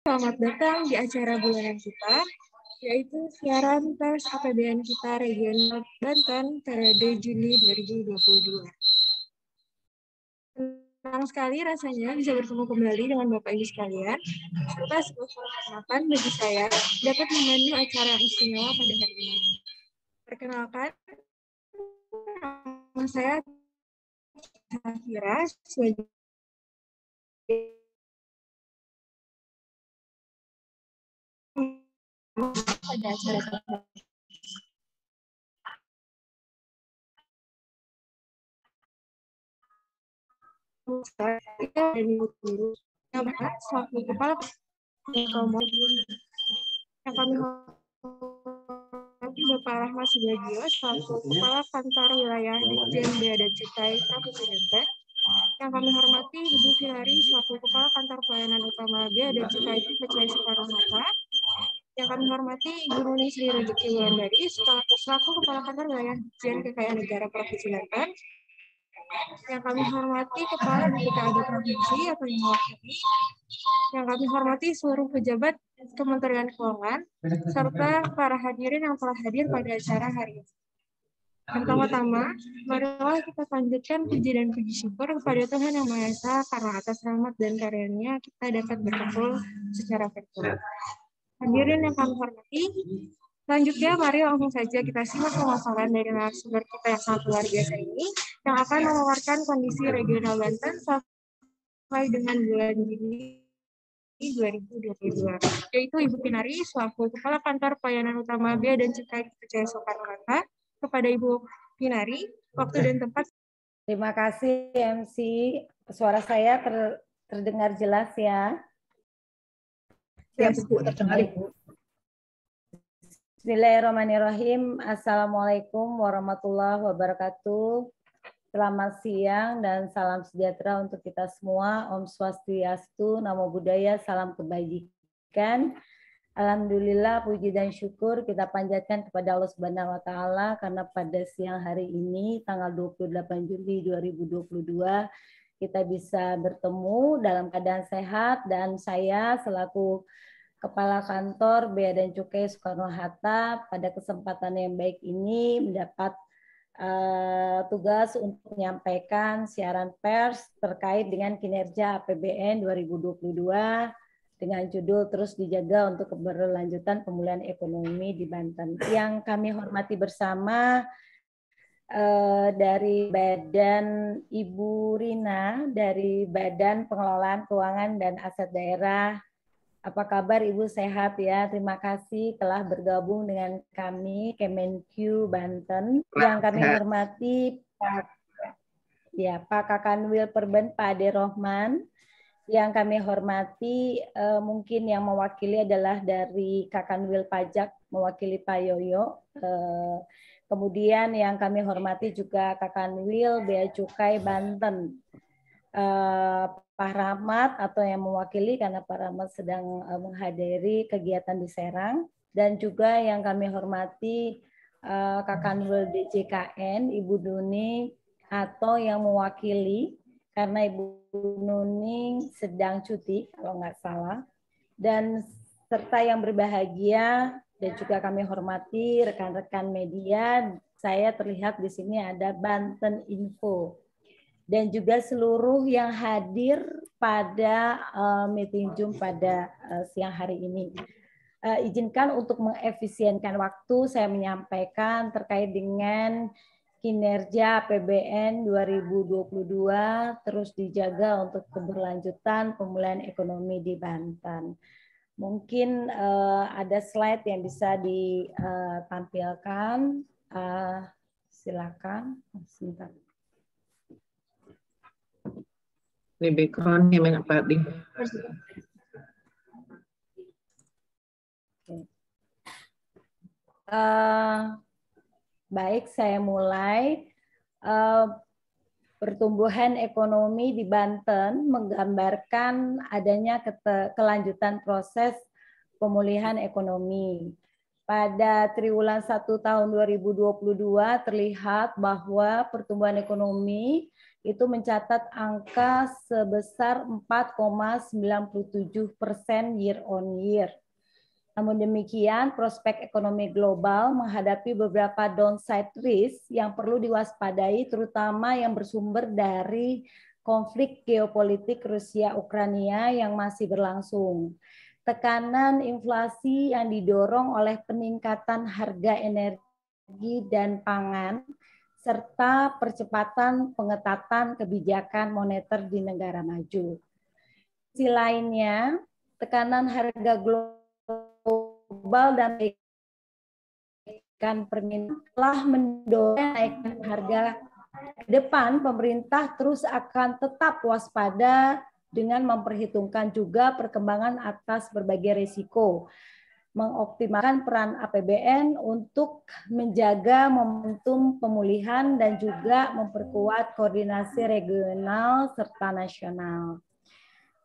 Selamat datang di acara bulanan kita, yaitu siaran pers APBN kita regional Banten periode Juni 2022. Senang sekali rasanya bisa bertemu kembali dengan Bapak Ibu sekalian, serta sebuah kehormatan bagi saya dapat memandu acara yang istimewa pada hari ini. Perkenalkan, nama saya Safira sebagai pada acara kita. Saya dari Guru selaku kepala yang kami hormati Bapak Rahmat Subagio selaku kepala kantor wilayah Ditjen Bea dan Cukai Provinsi Banten, yang kami hormati Ibu Filari selaku kepala kantor pelayanan utama Bea dan Cukai PCI Soekarno-Hatta, yang kami hormati Ibu Nuni Sri Rezeki Wulandari selaku kepala kantor wilayah Ditjen Kekayaan Negara Provinsi Banten, yang kami hormati Kepala BPKAD Provinsi atau yang mewakili, yang kami hormati seluruh pejabat Kementerian Keuangan, serta para hadirin yang telah hadir pada acara hari ini. Pertama-tama, marilah kita panjatkan puji dan puji syukur kepada Tuhan Yang Maha Esa karena atas rahmat dan karunia kita dapat berkumpul secara virtual. Hadirin yang kami hormati, selanjutnya mari langsung saja kita simak pemaparan dari narasumber kita yang sangat luar biasa ini, yang akan memaparkan kondisi regional Banten sampai dengan bulan Juni 2022, yaitu Ibu Pinari selaku Kepala Kantor Pelayanan Utama Bea dan Cukai PCI Soekarno-Hatta. Kepada Ibu Pinari, waktu dan tempat. Terima kasih MC. Suara saya terdengar jelas ya? Ya, Bu, terdengar Ibu. Bismillahirrahmanirrahim. Assalamualaikum warahmatullahi wabarakatuh. Selamat siang dan salam sejahtera untuk kita semua. Om Swastiastu, Namo Buddhaya, salam kebajikan. Alhamdulillah, puji dan syukur kita panjatkan kepada Allah Subhanahu wa Ta'ala karena pada siang hari ini, tanggal 28 Juli 2022, kita bisa bertemu dalam keadaan sehat, dan saya selaku Kepala Kantor Bea dan Cukai Soekarno-Hatta pada kesempatan yang baik ini mendapat tugas untuk menyampaikan siaran pers terkait dengan kinerja APBN 2022 dengan judul Terus Dijaga untuk Keberlanjutan Pemulihan Ekonomi di Banten. Yang kami hormati bersama dari Badan Ibu Rina, dari Badan Pengelolaan Keuangan dan Aset Daerah. Apa kabar Ibu, sehat ya? Terima kasih telah bergabung dengan kami Kemenq Banten. Yang kami hormati Pak Kakanwil Perben, Pak Ade Rohman. Yang kami hormati mungkin yang mewakili adalah dari Kakanwil Pajak, mewakili Pak Yoyo. Kemudian yang kami hormati juga Kakanwil Bea Cukai Banten, Pak Rahmat, atau yang mewakili karena Pak Rahmat sedang menghadiri kegiatan di Serang. Dan juga yang kami hormati Kakanwil DJKN, Ibu Duni, atau yang mewakili karena Ibu Nuning sedang cuti kalau nggak salah, dan serta yang berbahagia dan juga kami hormati rekan-rekan media. Saya terlihat di sini ada Banten Info dan juga seluruh yang hadir pada meeting Zoom pada siang hari ini. Izinkan untuk mengefisienkan waktu saya menyampaikan terkait dengan kinerja APBN 2022 terus dijaga untuk keberlanjutan pemulihan ekonomi di Banten. Mungkin ada slide yang bisa ditampilkan. Silakan. Sebentar. Ini background-nya mana Pak Di? Baik, saya mulai. Pertumbuhan ekonomi di Banten menggambarkan adanya kelanjutan proses pemulihan ekonomi. Pada triwulan 1 tahun 2022 terlihat bahwa pertumbuhan ekonomi itu mencatat angka sebesar 4,97% year on year. Namun demikian, prospek ekonomi global menghadapi beberapa downside risk yang perlu diwaspadai, terutama yang bersumber dari konflik geopolitik Rusia-Ukraina yang masih berlangsung. Tekanan inflasi yang didorong oleh peningkatan harga energi dan pangan, serta percepatan pengetatan kebijakan moneter di negara maju. Di sisi lainnya, tekanan harga global dan permintaan telah mendorong naikkan harga. Ke depan, pemerintah terus akan tetap waspada dengan memperhitungkan juga perkembangan atas berbagai risiko, mengoptimalkan peran APBN untuk menjaga momentum pemulihan dan juga memperkuat koordinasi regional serta nasional.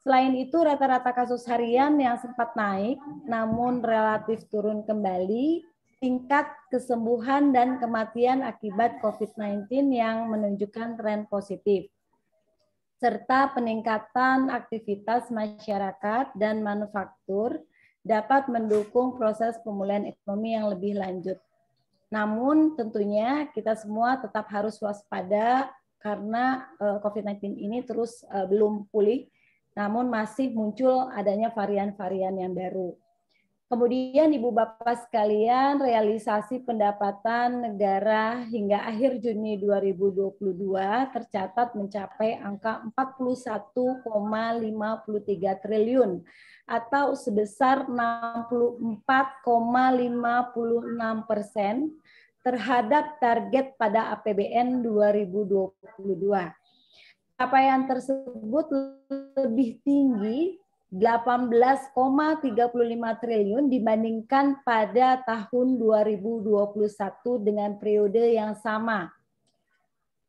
Selain itu, rata-rata kasus harian yang sempat naik namun relatif turun kembali, tingkat kesembuhan dan kematian akibat COVID-19 yang menunjukkan tren positif, serta peningkatan aktivitas masyarakat dan manufaktur dapat mendukung proses pemulihan ekonomi yang lebih lanjut. Namun tentunya kita semua tetap harus waspada karena COVID-19 ini terus belum pulih, namun masih muncul adanya varian-varian yang baru. Kemudian Ibu Bapak sekalian, realisasi pendapatan negara hingga akhir Juni 2022 tercatat mencapai angka 41,53 triliun atau sebesar 64,56% terhadap target pada APBN 2022. Capaian tersebut lebih tinggi 18,35 triliun dibandingkan pada tahun 2021 dengan periode yang sama.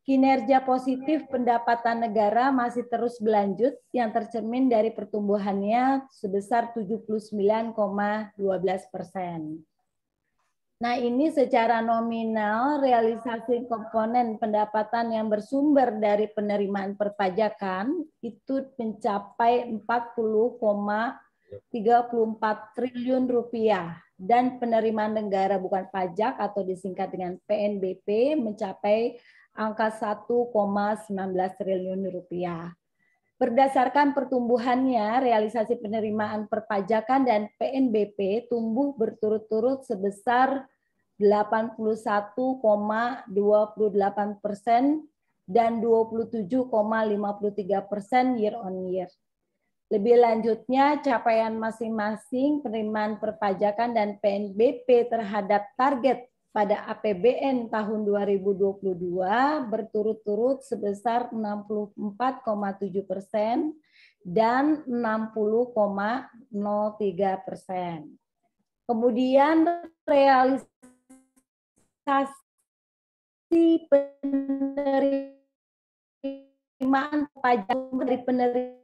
Kinerja positif pendapatan negara masih terus berlanjut yang tercermin dari pertumbuhannya sebesar 79,12%. Nah, ini secara nominal realisasi komponen pendapatan yang bersumber dari penerimaan perpajakan itu mencapai 40,34 triliun rupiah dan penerimaan negara bukan pajak atau disingkat dengan PNBP mencapai angka 1,19 triliun rupiah. Berdasarkan pertumbuhannya, realisasi penerimaan perpajakan dan PNBP tumbuh berturut-turut sebesar 81,28% dan 27,53% year on year. Lebih lanjutnya, capaian masing-masing penerimaan perpajakan dan PNBP terhadap target pada APBN tahun 2022 berturut-turut sebesar 64,7% dan 60,03%. Kemudian realisasi penerimaan pajak dari penerimaan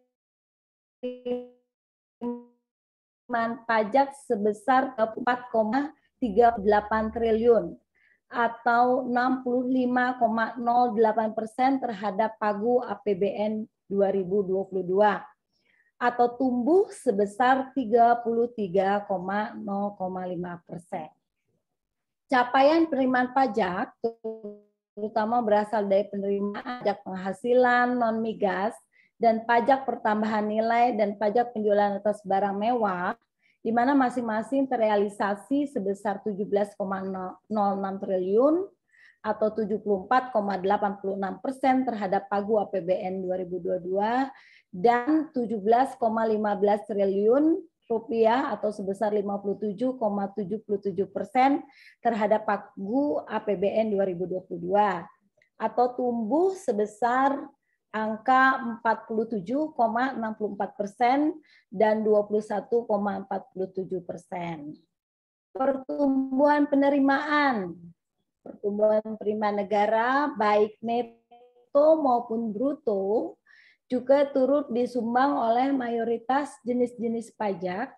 pajak sebesar 4,38 triliun atau 65,08% terhadap pagu APBN 2022 atau tumbuh sebesar 33,05%. Capaian penerimaan pajak terutama berasal dari penerimaan pajak penghasilan non-migas dan pajak pertambahan nilai dan pajak penjualan atas barang mewah, di mana masing-masing terrealisasi sebesar 17,06 triliun atau 74,86% terhadap pagu APBN 2022 dan 17,15 triliun rupiah atau sebesar 57,77% terhadap pagu APBN 2022 atau tumbuh sebesar angka 47,64% dan 21,47%. Pertumbuhan penerimaan negara baik neto maupun bruto juga turut disumbang oleh mayoritas jenis-jenis pajak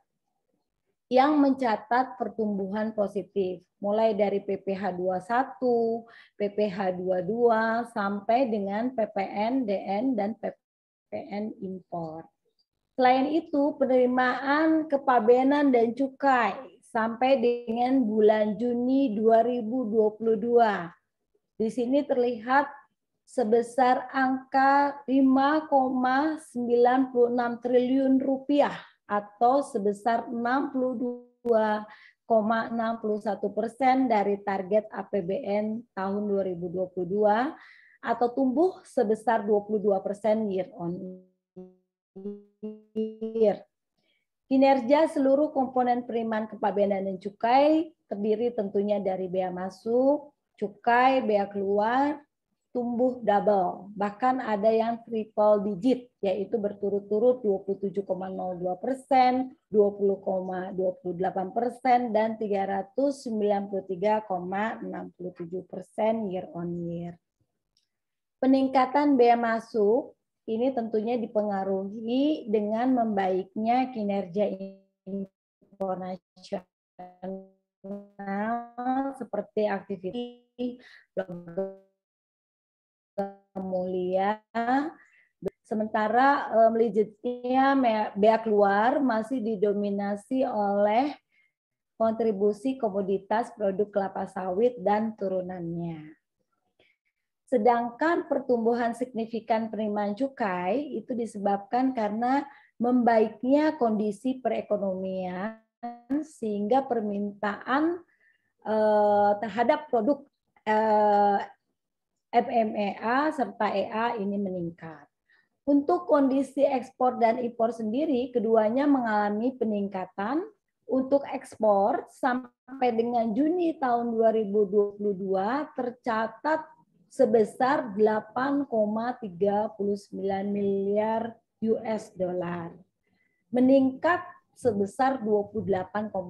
yang mencatat pertumbuhan positif, mulai dari PPH 21, PPH 22, sampai dengan PPN, DN, dan PPN impor. Selain itu, penerimaan kepabeanan dan cukai sampai dengan bulan Juni 2022. Di sini terlihat sebesar angka 5,96 triliun rupiah atau sebesar 62,61% dari target APBN tahun 2022 atau tumbuh sebesar 22% year on year. Kinerja seluruh komponen penerimaan kepabeanan dan cukai terdiri tentunya dari bea masuk, cukai, bea keluar, tumbuh double, bahkan ada yang triple digit, yaitu berturut-turut 27,02%, 20,28%, dan 393,67% year on year. Peningkatan bea masuk ini tentunya dipengaruhi dengan membaiknya kinerja impor nasional seperti aktivitas mulia, sementara melejitnya bea keluar masih didominasi oleh kontribusi komoditas produk kelapa sawit dan turunannya. Sedangkan pertumbuhan signifikan penerimaan cukai itu disebabkan karena membaiknya kondisi perekonomian sehingga permintaan terhadap produk FMEA serta EA ini meningkat. Untuk kondisi ekspor dan impor sendiri, keduanya mengalami peningkatan. Untuk ekspor sampai dengan Juni tahun 2022 tercatat sebesar 8,39 miliar US dollar. Meningkat sebesar 28,09%.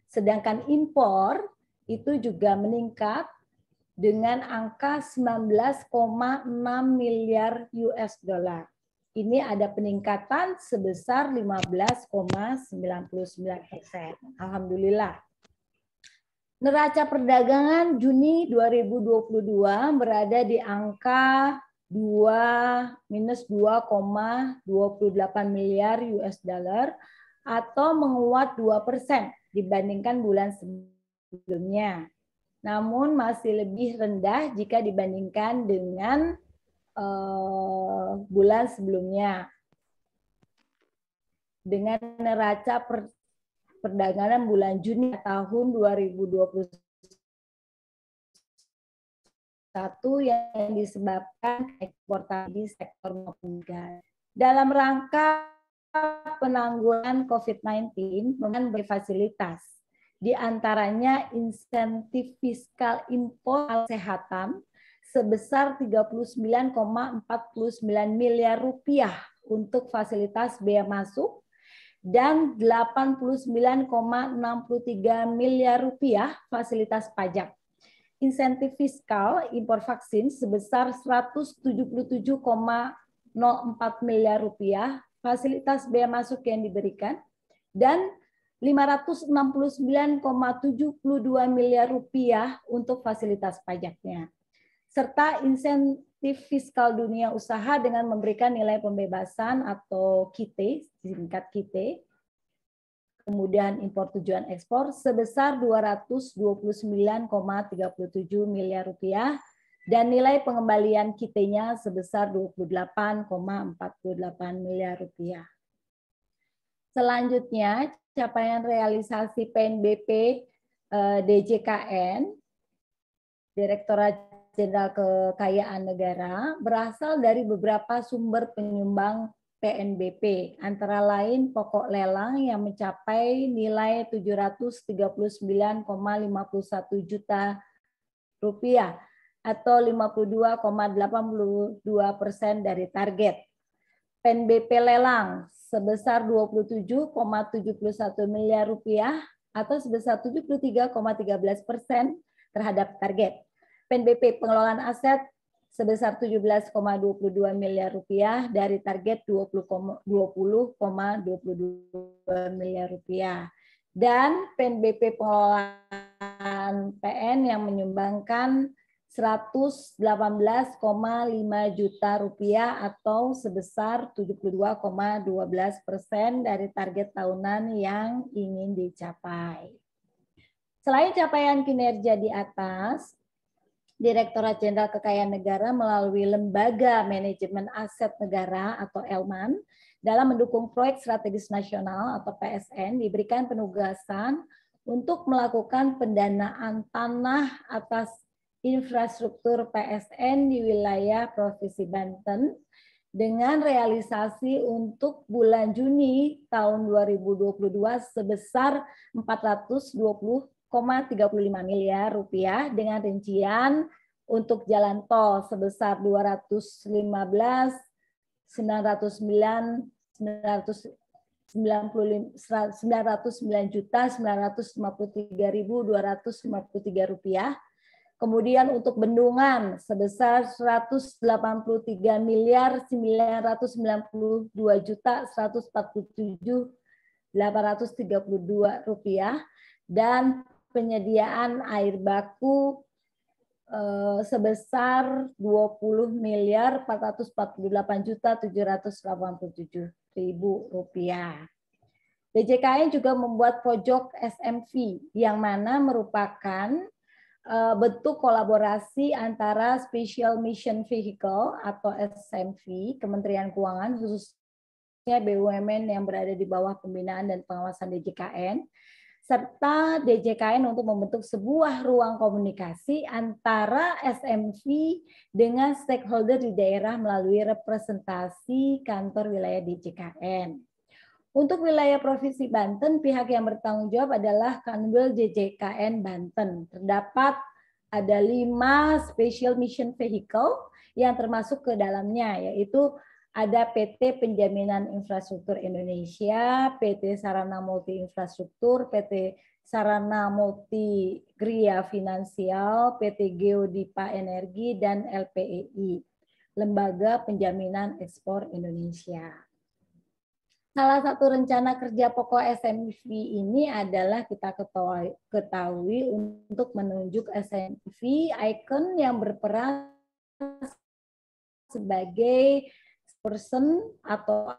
Sedangkan impor itu juga meningkat dengan angka 19,6 miliar US dollar. Ini ada peningkatan sebesar 15,99%. Alhamdulillah. Neraca perdagangan Juni 2022 berada di angka minus 2,28 miliar US dollar atau menguat 2% dibandingkan bulan sebelumnya. Namun masih lebih rendah jika dibandingkan dengan bulan sebelumnya. Dengan neraca perdagangan bulan Juni tahun 2021 yang disebabkan eksportasi sektor non-migas. Dalam rangka penanggulangan COVID-19 memberi fasilitas, di antaranya insentif fiskal impor kesehatan sebesar 39,49 miliar rupiah untuk fasilitas bea masuk dan 89,63 miliar rupiah fasilitas pajak. Insentif fiskal impor vaksin sebesar 177,04 miliar rupiah fasilitas bea masuk yang diberikan dan 569,72 miliar rupiah untuk fasilitas pajaknya. Serta insentif fiskal dunia usaha dengan memberikan nilai pembebasan atau KIT, singkat KIT, kemudian impor tujuan ekspor sebesar 229,37 miliar rupiah dan nilai pengembalian KIT-nya sebesar 28,48 miliar rupiah. Selanjutnya, capaian realisasi PNBP DJKN, Direktorat Jenderal Kekayaan Negara, berasal dari beberapa sumber penyumbang PNBP, antara lain pokok lelang yang mencapai nilai 739,51 juta rupiah atau 52,82% dari target. PNBP lelang sebesar 27,71 miliar rupiah atau sebesar 73,13% terhadap target. PNBP pengelolaan aset sebesar 17,22 miliar rupiah dari target 20,22 miliar rupiah. Dan PNBP pengelolaan PN yang menyumbangkan 118,5 juta rupiah atau sebesar 72,12% dari target tahunan yang ingin dicapai. Selain capaian kinerja di atas, Direktorat Jenderal Kekayaan Negara melalui Lembaga Manajemen Aset Negara atau ELMAN dalam mendukung proyek strategis nasional atau PSN diberikan penugasan untuk melakukan pendanaan tanah atas infrastruktur PSN di wilayah Provinsi Banten dengan realisasi untuk bulan Juni tahun 2022 sebesar 420,35 miliar rupiah dengan rincian untuk jalan tol sebesar 909.953.253 rupiah. Kemudian untuk bendungan sebesar 183.992.147.832 rupiah dan penyediaan air baku sebesar 20.448.787.000 rupiah. DJKN juga membuat pojok SMV yang mana merupakan bentuk kolaborasi antara Special Mission Vehicle atau SMV Kementerian Keuangan khususnya BUMN yang berada di bawah pembinaan dan pengawasan DJKN serta DJKN untuk membentuk sebuah ruang komunikasi antara SMV dengan stakeholder di daerah melalui representasi kantor wilayah DJKN. Untuk wilayah Provinsi Banten, pihak yang bertanggung jawab adalah Kanwil DJKN Banten. Terdapat ada 5 Special Mission Vehicle yang termasuk ke dalamnya, yaitu ada PT Penjaminan Infrastruktur Indonesia, PT Sarana Multi Infrastruktur, PT Sarana Multi Gria Finansial, PT Geodipa Energi, dan LPEI, Lembaga Penjaminan Ekspor Indonesia. Salah satu rencana kerja pokok SMV ini adalah kita ketahui untuk menunjuk SMV icon yang berperan sebagai person atau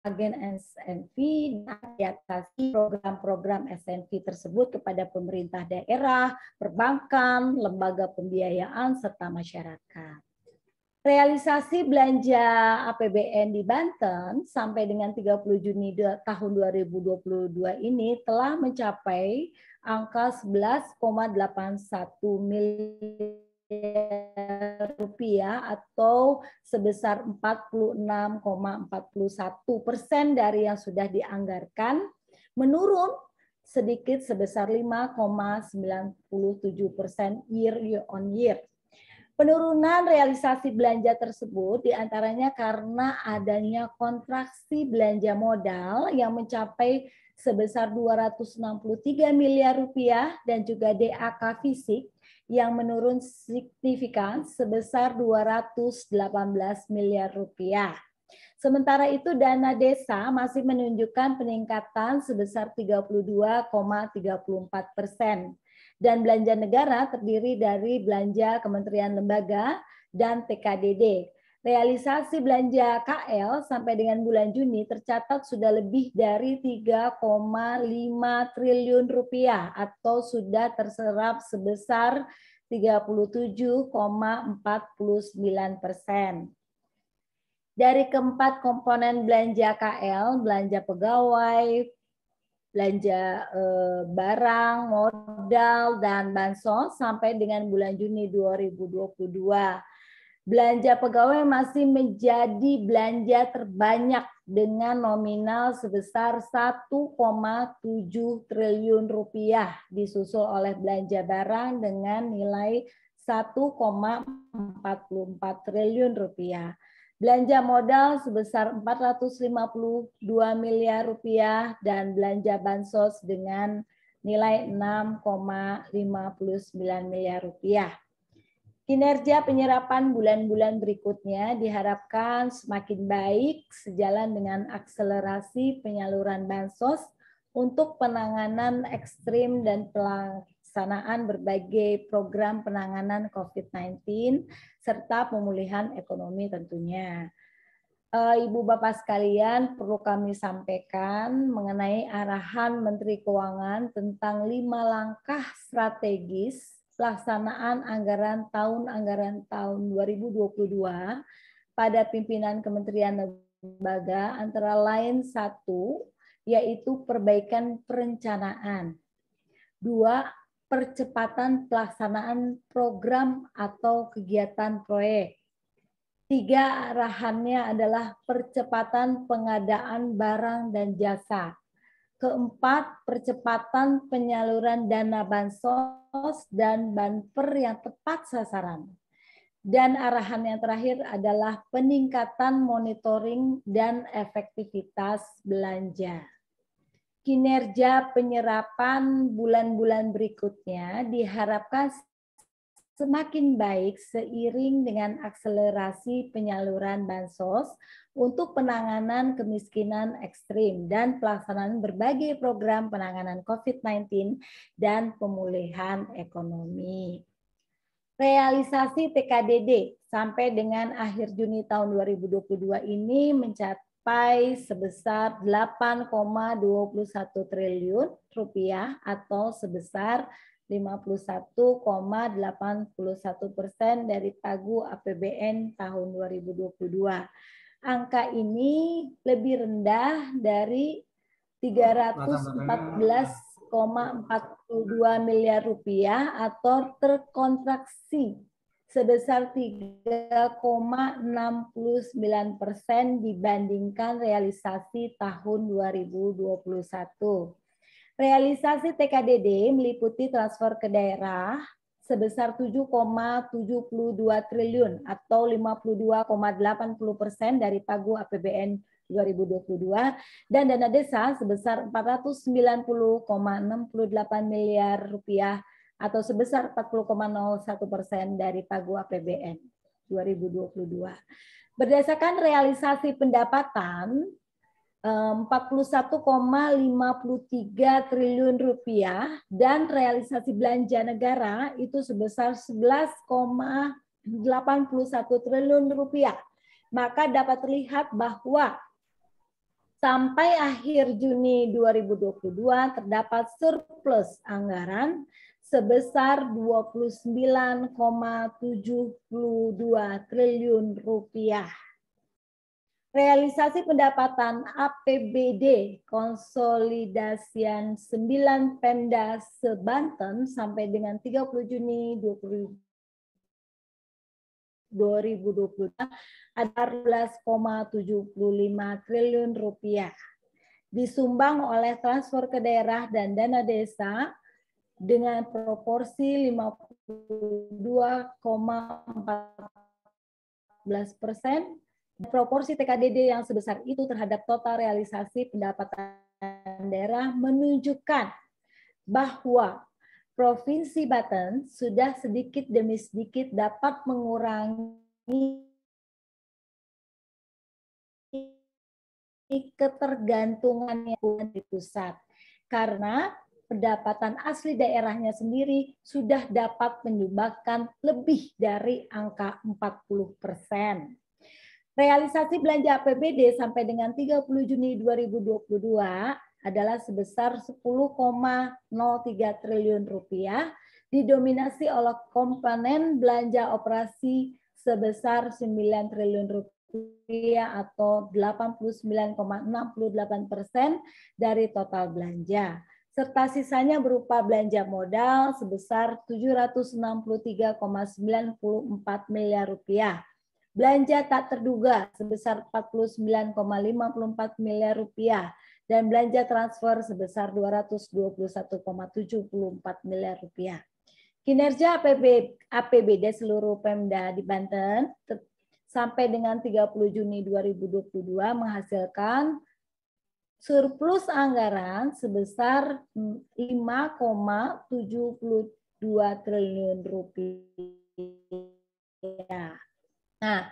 agen SMV dan mengadaptasi program-program SMV tersebut kepada pemerintah daerah, perbankan, lembaga pembiayaan, serta masyarakat. Realisasi belanja APBN di Banten sampai dengan 30 Juni tahun 2022 ini telah mencapai angka 11,81 miliar rupiah atau sebesar 46,41% dari yang sudah dianggarkan, menurun sedikit sebesar 5,97% year on year. Penurunan realisasi belanja tersebut diantaranya karena adanya kontraksi belanja modal yang mencapai sebesar 263 miliar rupiah dan juga DAK fisik yang menurun signifikan sebesar 218 miliar rupiah. Sementara itu dana desa masih menunjukkan peningkatan sebesar 32,34%. Dan belanja negara terdiri dari belanja kementerian lembaga dan TKDD. Realisasi belanja KL sampai dengan bulan Juni tercatat sudah lebih dari 3,5 triliun rupiah atau sudah terserap sebesar 37,49%. Dari keempat komponen belanja KL, belanja pegawai, belanja barang, modal, dan bansos sampai dengan bulan Juni 2022. Belanja pegawai masih menjadi belanja terbanyak dengan nominal sebesar 1,7 triliun rupiah, disusul oleh belanja barang dengan nilai 1,44 triliun rupiah. Belanja modal sebesar 452 miliar rupiah dan belanja bansos dengan nilai 6,59 miliar rupiah. Kinerja penyerapan bulan-bulan berikutnya diharapkan semakin baik sejalan dengan akselerasi penyaluran bansos untuk penanganan ekstrim dan pelaksanaan berbagai program penanganan COVID-19 serta pemulihan ekonomi tentunya. Ibu Bapak sekalian, perlu kami sampaikan mengenai arahan Menteri Keuangan tentang 5 langkah strategis pelaksanaan anggaran tahun 2022 pada pimpinan kementerian lembaga, antara lain 1, yaitu perbaikan perencanaan. 2, percepatan pelaksanaan program atau kegiatan proyek. 3, arahannya adalah percepatan pengadaan barang dan jasa. Keempat, percepatan penyaluran dana bansos dan banper yang tepat sasaran. Dan arahan yang terakhir adalah peningkatan monitoring dan efektivitas belanja. Kinerja penyerapan bulan-bulan berikutnya diharapkan semakin baik seiring dengan akselerasi penyaluran bansos untuk penanganan kemiskinan ekstrim dan pelaksanaan berbagai program penanganan COVID-19 dan pemulihan ekonomi. Realisasi TKDD sampai dengan akhir Juni tahun 2022 ini mencapai sebesar 8,21 triliun rupiah atau sebesar 51,81% dari pagu APBN tahun 2022. Angka ini lebih rendah dari 314,42 miliar rupiah atau terkontraksi sebesar 3,69% dibandingkan realisasi tahun 2021. Realisasi TKDD meliputi transfer ke daerah sebesar 7,72 triliun atau 52,80% dari pagu APBN 2022 dan dana desa sebesar 490,68 miliar rupiah atau sebesar 40,01% dari pagu APBN 2022. Berdasarkan realisasi pendapatan 41,53 triliun rupiah dan realisasi belanja negara itu sebesar 11,81 triliun rupiah. Maka dapat terlihat bahwa sampai akhir Juni 2022 terdapat surplus anggaran sebesar 29,72 triliun rupiah. Realisasi pendapatan APBD konsolidasian 9 Pemda se-Banten sampai dengan 30 Juni 2022 ada 12,75 triliun rupiah. Disumbang oleh transfer ke daerah dan dana desa dengan proporsi 52,14%. Proporsi TKDD yang sebesar itu terhadap total realisasi pendapatan daerah menunjukkan bahwa Provinsi Banten sudah sedikit demi sedikit dapat mengurangi ketergantungannya di pusat karena pendapatan asli daerahnya sendiri sudah dapat menyumbangkan lebih dari angka 40%. Realisasi belanja APBD sampai dengan 30 Juni 2022 adalah sebesar 10,03 triliun rupiah, didominasi oleh komponen belanja operasi sebesar 9 triliun rupiah atau 89,68% dari total belanja. Serta sisanya berupa belanja modal sebesar 763,94 miliar rupiah. Belanja tak terduga sebesar 49,54 miliar rupiah dan belanja transfer sebesar 221,74 miliar rupiah. Kinerja APBD seluruh Pemda di Banten sampai dengan 30 Juni 2022 menghasilkan surplus anggaran sebesar 5,72 triliun rupiah Ya. Nah,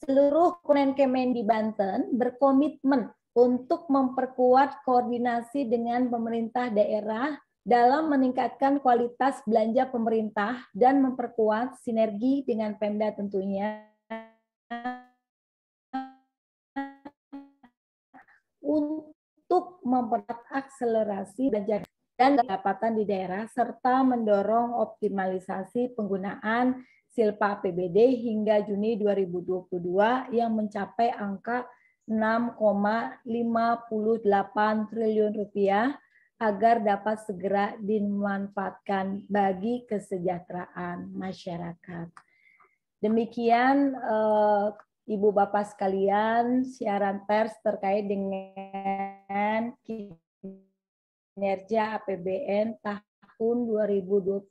seluruh Kemenkemen di Banten berkomitmen untuk memperkuat koordinasi dengan pemerintah daerah dalam meningkatkan kualitas belanja pemerintah dan memperkuat sinergi dengan Pemda tentunya untuk mempercepat akselerasi belanja dan pendapatan di daerah serta mendorong optimalisasi penggunaan Silpa APBD hingga Juni 2022 yang mencapai angka 6,58 triliun rupiah agar dapat segera dimanfaatkan bagi kesejahteraan masyarakat. Demikian Ibu Bapak sekalian, siaran pers terkait dengan kinerja APBN tahun 2022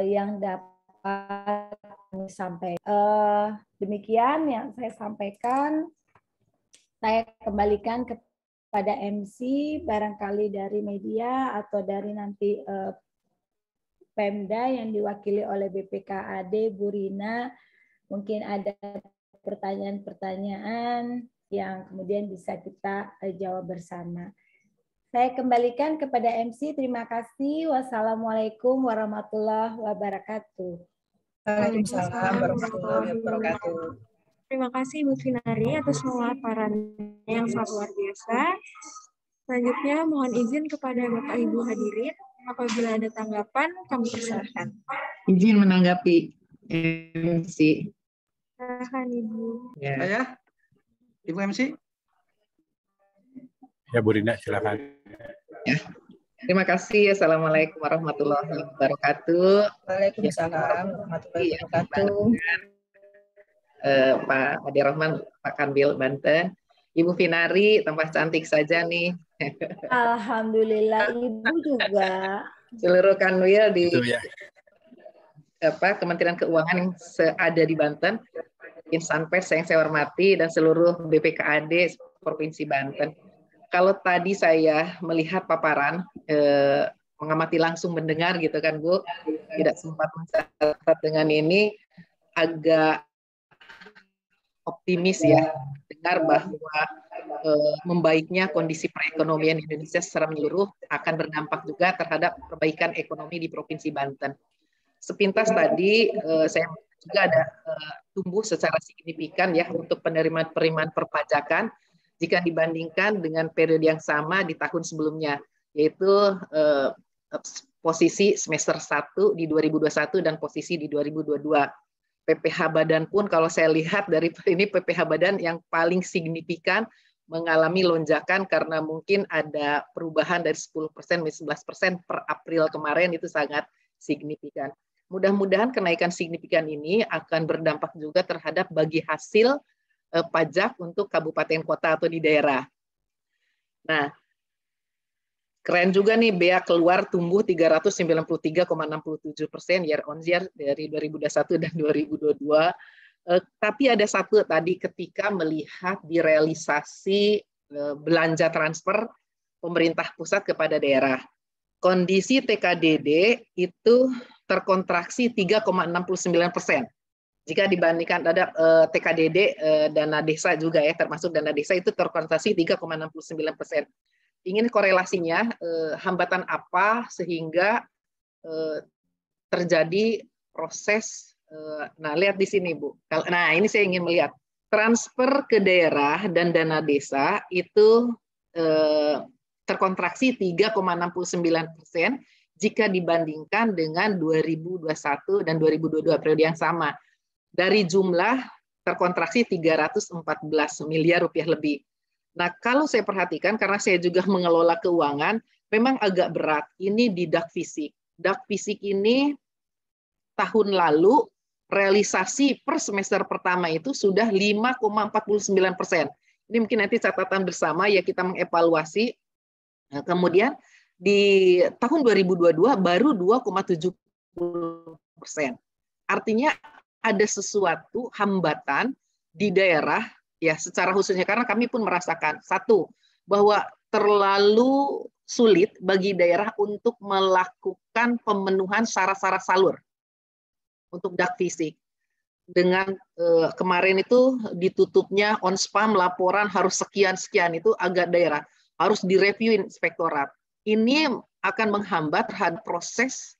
yang dapat kami sampaikan. Demikian yang saya sampaikan. Saya kembalikan kepada MC, barangkali dari media atau dari nanti Pemda yang diwakili oleh BPKAD, Bu Rina. Mungkin ada pertanyaan-pertanyaan yang kemudian bisa kita jawab bersama. Saya kembalikan kepada MC. Terima kasih. Wassalamualaikum warahmatullahi wabarakatuh. Waalaikumsalam warahmatullahi wabarakatuh. Terima kasih Bu Finari atas pemaparannya yang sangat luar biasa. Selanjutnya mohon izin kepada Bapak Ibu hadirin. Apabila ada tanggapan, kami persilahkan. Izin menanggapi MC. Silahkan Ibu. Ya. Saya, Ibu MC. Ya, Bu Rina, silakan. Ya. Terima kasih. Assalamualaikum warahmatullahi wabarakatuh. Waalaikumsalam warahmatullahi wabarakatuh. Pak Ade Rahman, Pak Kanwil Banten. Ibu Finari, tambah cantik saja nih. Alhamdulillah, Ibu juga. Seluruh Kanwil di Itu ya. Kementerian Keuangan yang ada di Banten, insan pers yang saya hormati, dan seluruh BPKAD Provinsi Banten. Kalau tadi saya melihat paparan, mengamati langsung mendengar gitu kan Bu, tidak sempat mencatat dengan ini, agak optimis ya, dengar bahwa membaiknya kondisi perekonomian Indonesia secara menyeluruh akan berdampak juga terhadap perbaikan ekonomi di Provinsi Banten. Sepintas tadi saya juga ada tumbuh secara signifikan ya untuk penerimaan perpajakan jika dibandingkan dengan periode yang sama di tahun sebelumnya, yaitu posisi semester 1 di 2021 dan posisi di 2022. PPh Badan pun kalau saya lihat dari ini PPh Badan yang paling signifikan mengalami lonjakan karena mungkin ada perubahan dari 10% menjadi 11% per April kemarin, itu sangat signifikan. Mudah-mudahan kenaikan signifikan ini akan berdampak juga terhadap bagi hasil pajak untuk kabupaten kota atau di daerah. Nah, keren juga nih bea keluar tumbuh 393,67% year on year dari 2021 dan 2022. Tapi ada satu tadi ketika melihat di realisasi belanja transfer pemerintah pusat kepada daerah. Kondisi TKDD itu terkontraksi 3,69%. Jika dibandingkan ada TKDD dana desa juga ya, termasuk dana desa itu terkontraksi 3,69%. Ingin korelasinya hambatan apa sehingga terjadi proses. Nah, lihat di sini Bu. Nah, ini saya ingin melihat transfer ke daerah dan dana desa itu terkontraksi 3,69% jika dibandingkan dengan 2021 dan 2022 periode yang sama. Dari jumlah terkontraksi 314 miliar rupiah lebih. Nah, kalau saya perhatikan, karena saya juga mengelola keuangan, memang agak berat. Ini di dak fisik. Dak fisik ini tahun lalu realisasi per semester pertama itu sudah 5,49%. Ini mungkin nanti catatan bersama ya, kita mengevaluasi. Nah, kemudian di tahun 2022 baru 2,70%. Artinya ada sesuatu hambatan di daerah ya, secara khususnya karena kami pun merasakan satu bahwa terlalu sulit bagi daerah untuk melakukan pemenuhan syarat-syarat salur untuk dak fisik. dengan kemarin itu ditutupnya on spam laporan harus sekian-sekian, itu agak daerah. Harus direview inspektorat. Ini akan menghambat terhadap proses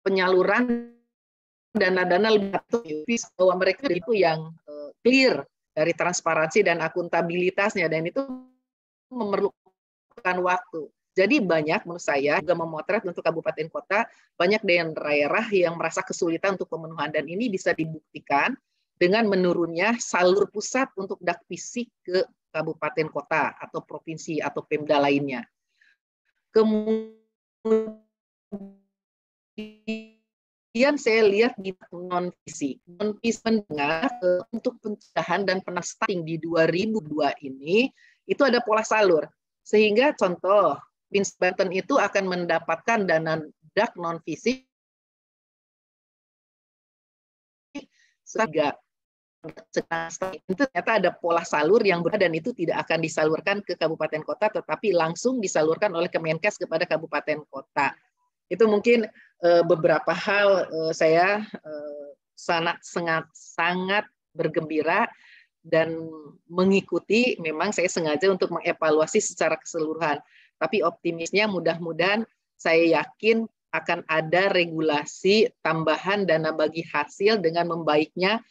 penyaluran dana-dana lebih bahwa mereka itu yang clear dari transparansi dan akuntabilitasnya, dan itu memerlukan waktu. Jadi banyak menurut saya juga memotret untuk kabupaten kota, banyak daerah yang merasa kesulitan untuk pemenuhan, dan ini bisa dibuktikan dengan menurunnya salur pusat untuk dakpisik ke kabupaten kota atau provinsi atau Pemda lainnya. Kemudian saya lihat di non-fisik mendengar untuk pencegahan dan penasting di 2002 ini itu ada pola salur, sehingga contoh Pins Banten itu akan mendapatkan dana dak non-fisik itu ternyata ada pola salur yang berbeda, dan itu tidak akan disalurkan ke kabupaten kota tetapi langsung disalurkan oleh Kemenkes kepada kabupaten kota. Itu mungkin beberapa hal saya sangat bergembira dan mengikuti. Memang saya sengaja untuk mengevaluasi secara keseluruhan, tapi optimisnya mudah-mudahan saya yakin akan ada regulasi tambahan dana bagi hasil dengan membaiknya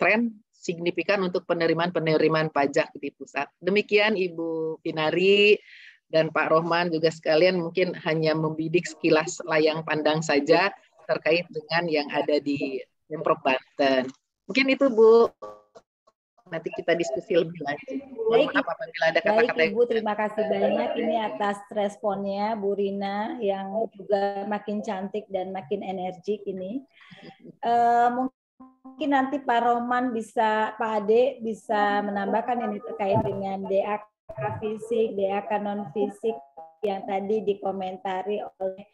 tren signifikan untuk penerimaan pajak di pusat. Demikian Ibu Vinari dan Pak Rohman juga sekalian, mungkin hanya membidik sekilas layang pandang saja terkait dengan yang ada di Pemprov Banten. Mungkin itu Bu, nanti kita diskusi lebih lanjut. Baik, apabila ada kata-kata. Ibu, terima kasih banyak ini atas responnya Bu Rina yang juga makin cantik dan makin energik ini. Mungkin nanti Pak Rohman bisa, Pak Ade bisa menambahkan ini terkait dengan DAK fisik, DAK non fisik yang tadi dikomentari oleh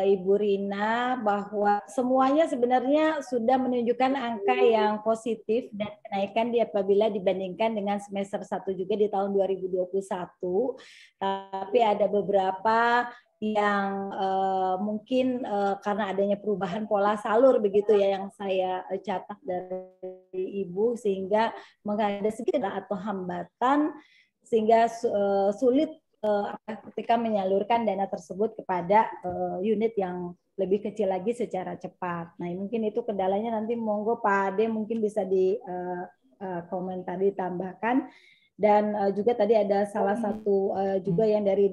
Ibu Rina, bahwa semuanya sebenarnya sudah menunjukkan angka yang positif dan kenaikan apabila dibandingkan dengan semester 1 juga di tahun 2021. Tapi ada beberapa yang mungkin karena adanya perubahan pola salur begitu ya yang saya catat dari Ibu, sehingga ada sedikit atau hambatan sehingga sulit ketika menyalurkan dana tersebut kepada unit yang lebih kecil lagi secara cepat. Nah, mungkin itu kendalanya, nanti monggo Pak Ade mungkin bisa di komentar ditambahkan. Dan juga tadi ada salah satu juga yang dari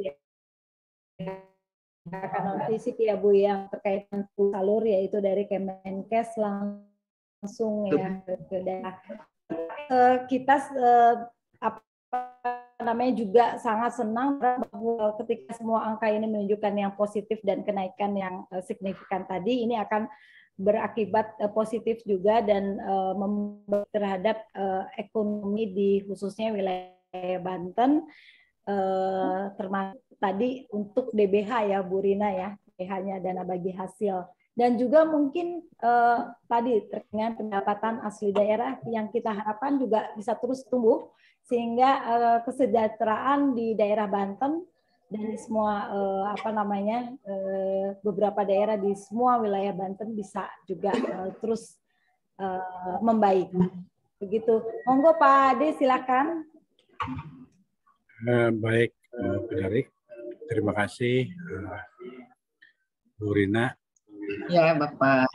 non fisik ya Bu, yang terkait dengan salur, yaitu dari Kemenkes langsung ya ke daerah. Kita apa namanya juga sangat senang bahwa ketika semua angka ini menunjukkan yang positif dan kenaikan yang signifikan tadi, ini akan berakibat positif juga dan terhadap ekonomi di khususnya wilayah Banten, termasuk tadi untuk DBH ya Bu Rina ya, DBH-nya dana bagi hasil. Dan juga mungkin tadi terkait pendapatan asli daerah yang kita harapkan juga bisa terus tumbuh, sehingga kesejahteraan di daerah Banten dan di semua beberapa daerah di semua wilayah Banten bisa juga terus membaik. Begitu. Monggo Pak Ade silakan. Baik, Bu Vinari. Terima kasih Bu Rina. Ya, Bapak.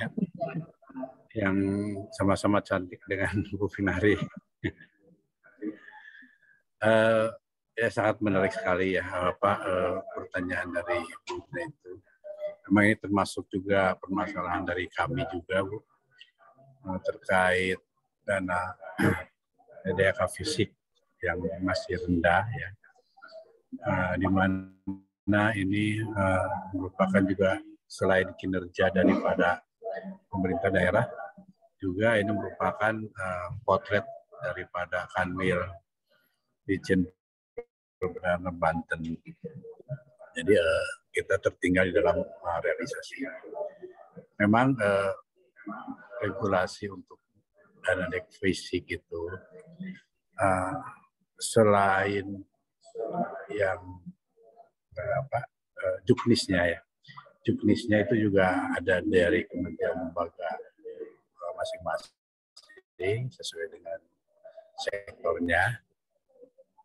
Yang sama-sama cantik dengan Bu Vinari. Ya sangat menarik sekali ya pertanyaan dari Bu Rina itu. Memang ini termasuk juga permasalahan dari kami juga Bu, terkait dana DAK fisik yang masih rendah ya, di mana ini merupakan juga selain kinerja daripada pemerintah daerah, juga ini merupakan potret daripada Kanwil Ditjen Perdagangan Banten. Jadi kita tertinggal di dalam realisasi. Memang regulasi untuk dana DAK fisik itu selain yang juknisnya ya, juknisnya itu juga ada dari kementerian lembaga masing-masing sesuai dengan sektornya.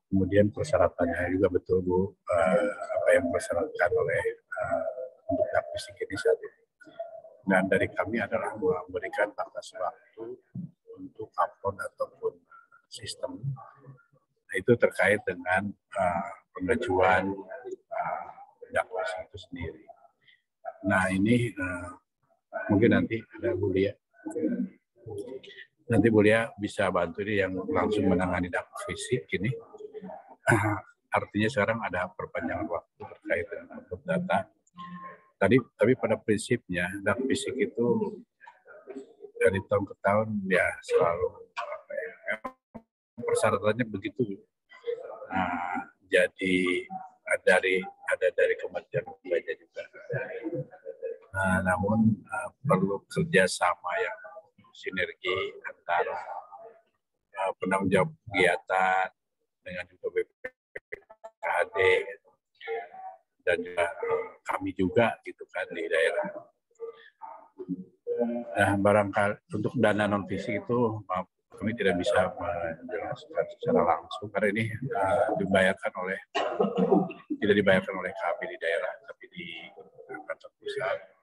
Kemudian persyaratannya juga betul Bu, apa yang dipersyaratkan oleh untuk fisik ini saat ini. Dan dari kami adalah memberikan batas waktu untuk upload ataupun sistem. Nah, itu terkait dengan pengajuan dakwah itu sendiri. Nah ini mungkin nanti ada Bu Lia. Nanti Bu Lia bisa bantu ini yang langsung menangani dakwah fisik ini. Artinya sekarang ada perpanjangan waktu terkait dengan upload data. Tapi pada prinsipnya dakwah fisik itu dari tahun ke tahun ya selalu persyaratannya begitu. Nah, jadi ada dari Kementerian Lembaga juga. Nah, namun perlu kerjasama yang sinergi antara penanggung jawab kegiatan dengan juga BPKD dan juga kami juga gitu kan di daerah. Nah, barangkali untuk dana non fisik itu kami tidak bisa menjelaskan secara langsung karena ini tidak dibayarkan oleh kami di daerah tapi di kantor pusat.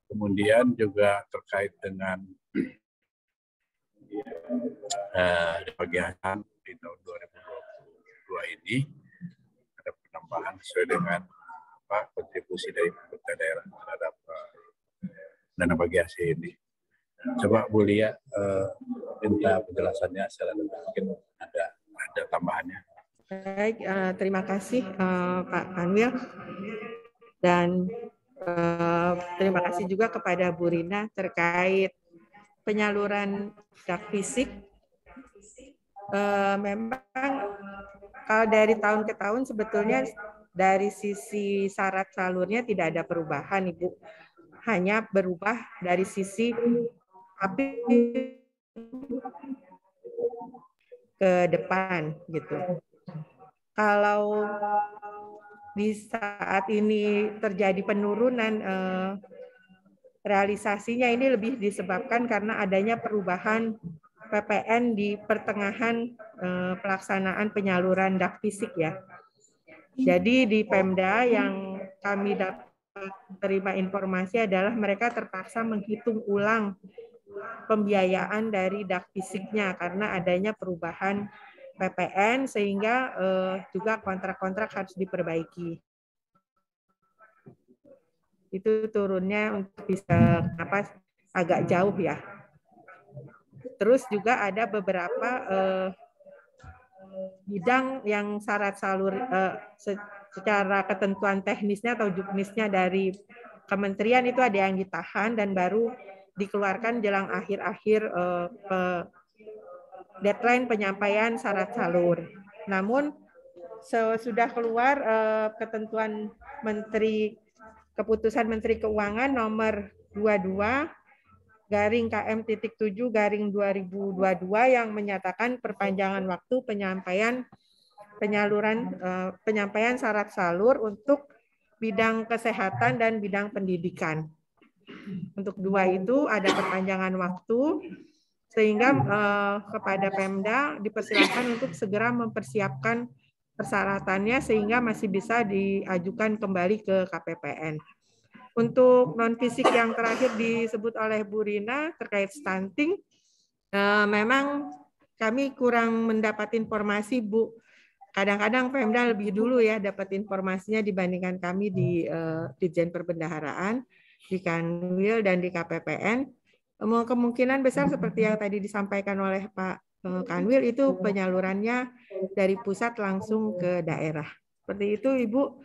Kemudian juga terkait dengan bagian di tahun 2022 ini ada penambahan sesuai dengan kontribusi dari pemerintah daerah terhadap dana bagi hasil ini. Coba Bu Lia minta penjelasannya secara mungkin ada tambahannya. Baik, terima kasih Pak Kanwil dan terima kasih juga kepada Bu Rina terkait penyaluran dak fisik. Memang kalau dari tahun ke tahun sebetulnya dari sisi syarat salurnya tidak ada perubahan, Ibu. Hanya berubah dari sisi ke depan gitu. Kalau di saat ini terjadi penurunan realisasinya ini lebih disebabkan karena adanya perubahan PPN di pertengahan pelaksanaan penyaluran dak fisik ya. Jadi di Pemda yang kami dapat terima informasi adalah mereka terpaksa menghitung ulang pembiayaan dari dak fisiknya karena adanya perubahan PPN sehingga juga kontrak-kontrak harus diperbaiki. Itu turunnya untuk bisa agak jauh ya. Terus juga ada beberapa bidang yang syarat salur secara ketentuan teknisnya atau juknisnya dari kementerian itu ada yang ditahan dan baru dikeluarkan jelang akhir-akhir deadline penyampaian syarat salur. Namun sesudah keluar ketentuan keputusan Menteri Keuangan nomor 22/KM.7/2022 yang menyatakan perpanjangan waktu penyampaian syarat salur untuk bidang kesehatan dan bidang pendidikan. Untuk dua itu ada perpanjangan waktu sehingga kepada Pemda dipersilakan untuk segera mempersiapkan persyaratannya sehingga masih bisa diajukan kembali ke KPPN. Untuk non fisik yang terakhir disebut oleh Bu Rina terkait stunting, memang kami kurang mendapat informasi Bu. Kadang-kadang Pemda lebih dulu ya dapat informasinya dibandingkan kami di Ditjen Perbendaharaan, di Kanwil dan di KPPN. Kemungkinan besar seperti yang tadi disampaikan oleh Pak Kanwil itu penyalurannya dari pusat langsung ke daerah. Seperti itu Ibu.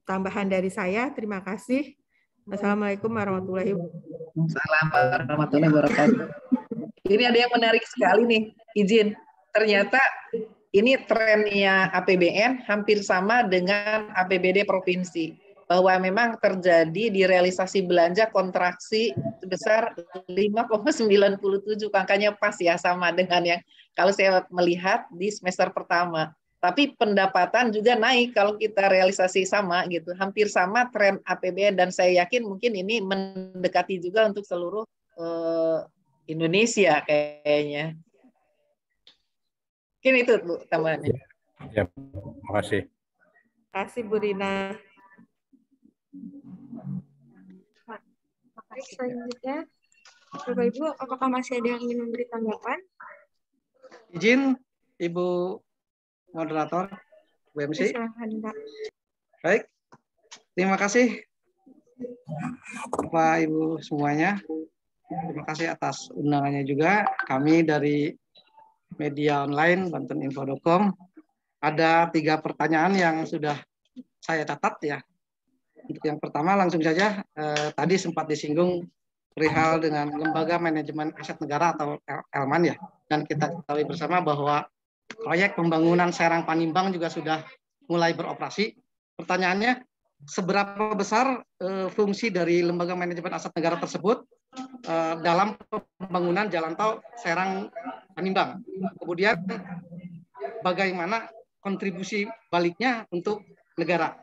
Tambahan dari saya, terima kasih. Assalamualaikum warahmatullahi wabarakatuh. Assalamualaikum warahmatullahi wabarakatuh. Ini ada yang menarik sekali nih, izin. Ternyata ini trennya APBN hampir sama dengan APBD provinsi. Bahwa memang terjadi di realisasi belanja kontraksi sebesar 5,97. Angkanya pas ya sama dengan yang kalau saya melihat di semester pertama. Tapi pendapatan juga naik kalau kita realisasi sama gitu, hampir sama tren APBN dan saya yakin mungkin ini mendekati juga untuk seluruh Indonesia kayaknya. Mungkin itu Bu tambahannya. Ya, terima kasih. Terima kasih Bu Rina. Baik, selanjutnya, Bapak Ibu, apakah masih ada yang ingin memberi tanggapan? Izin Ibu Moderator, Bu MC. Silahkan, Pak. Baik, terima kasih Bapak Ibu semuanya. Terima kasih atas undangannya juga. Kami dari media online banteninfo.com ada 3 pertanyaan yang sudah saya catat ya. Untuk yang pertama langsung saja tadi sempat disinggung perihal dengan Lembaga Manajemen Aset Negara atau Elman ya. Dan kita ketahui bersama bahwa proyek pembangunan Serang Panimbang juga sudah mulai beroperasi. Pertanyaannya, seberapa besar fungsi dari Lembaga Manajemen Aset Negara tersebut dalam pembangunan jalan tol Serang Panimbang? Kemudian, bagaimana kontribusi baliknya untuk negara?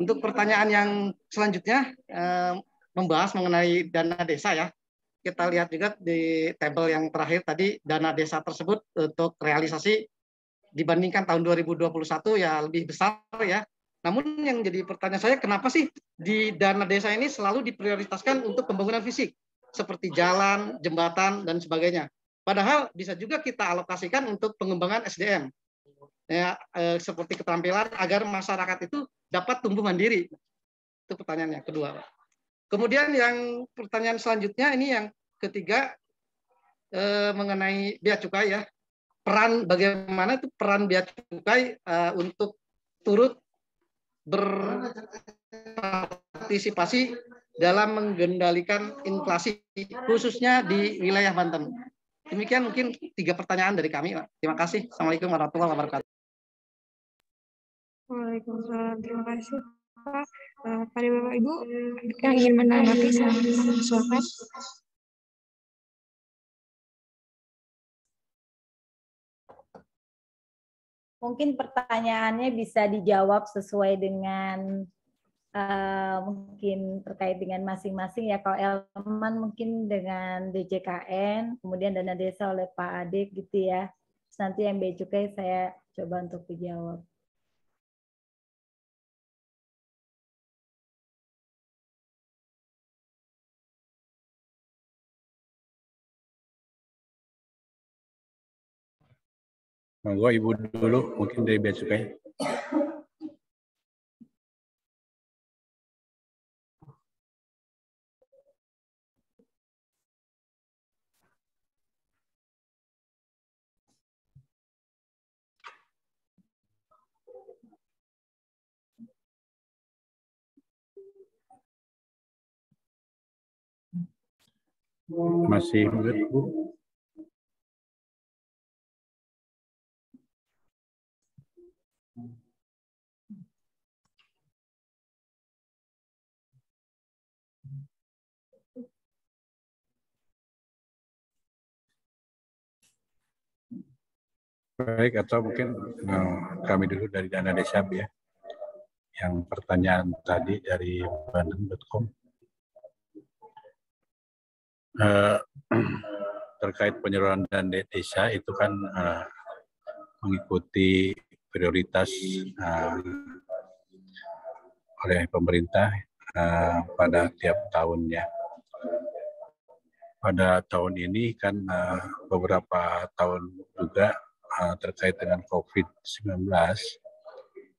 Untuk pertanyaan yang selanjutnya, membahas mengenai dana desa ya. Kita lihat juga di tabel yang terakhir tadi, dana desa tersebut untuk realisasi dibandingkan tahun 2021 ya lebih besar ya. Namun yang jadi pertanyaan saya, kenapa sih di dana desa ini selalu diprioritaskan untuk pembangunan fisik seperti jalan, jembatan dan sebagainya. Padahal bisa juga kita alokasikan untuk pengembangan SDM ya, seperti keterampilan agar masyarakat itu dapat tumbuh mandiri. Itu pertanyaan yang kedua. Kemudian yang pertanyaan selanjutnya ini yang ketiga mengenai bea cukai ya. Bagaimana itu peran bea cukai untuk turut berpartisipasi dalam mengendalikan inflasi khususnya di wilayah Banten. Demikian mungkin 3 pertanyaan dari kami, Pak. Terima kasih. Assalamualaikum warahmatullahi wabarakatuh. Waalaikumsalam. Terima kasih, Pak. Pada Bapak Ibu yang ingin menanggapi, silakan. Mungkin pertanyaannya bisa dijawab sesuai dengan mungkin terkait dengan masing-masing ya. Kalau Elman mungkin dengan DJKN, kemudian dana desa oleh Pak Adik gitu ya. Terus nanti yang bea cukai saya coba untuk dijawab. Monggo Ibu dulu, mungkin dari bea cukai. Masih mute, Bu? Baik, atau mungkin kami dulu dari dana desa ya. Yang pertanyaan tadi dari Bandung.com terkait penyaluran dana desa itu kan mengikuti prioritas oleh pemerintah pada tiap tahunnya. Pada tahun ini kan beberapa tahun juga terkait dengan COVID-19,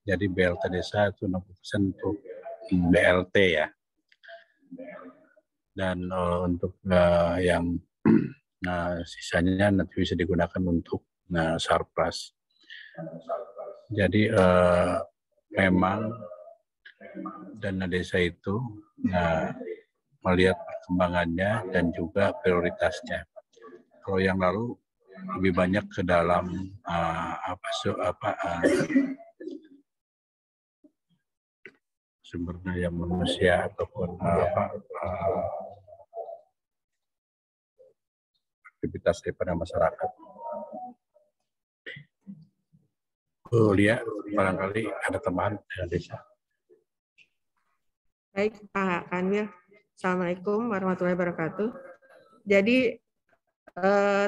jadi BLT desa itu 60% untuk BLT ya. Dan untuk yang sisanya nanti bisa digunakan untuk Sarpras. Jadi memang dana desa itu melihat perkembangannya dan juga prioritasnya. Kalau yang lalu lebih banyak ke dalam sumber daya manusia ataupun aktivitas daripada masyarakat. Bu Lia, barangkali ada tambahan dari desa. Baik, Pak Kanwil. Assalamualaikum warahmatullahi wabarakatuh. Jadi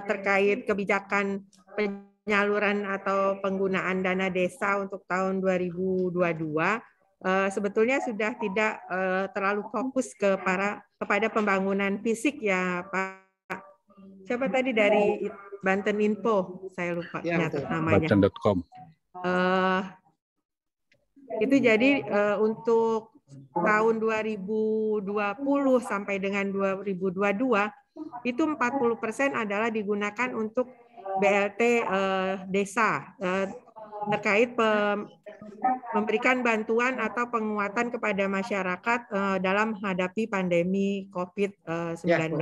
terkait kebijakan penyaluran atau penggunaan dana desa untuk tahun 2022, sebetulnya sudah tidak terlalu fokus kepada pembangunan fisik ya Pak. Siapa tadi dari Banten Info? Saya lupa nyatet namanya. Banten.com. Itu jadi untuk tahun 2020 sampai dengan 2022 itu 40% adalah digunakan untuk BLT desa terkait memberikan bantuan atau penguatan kepada masyarakat dalam menghadapi pandemi COVID-19.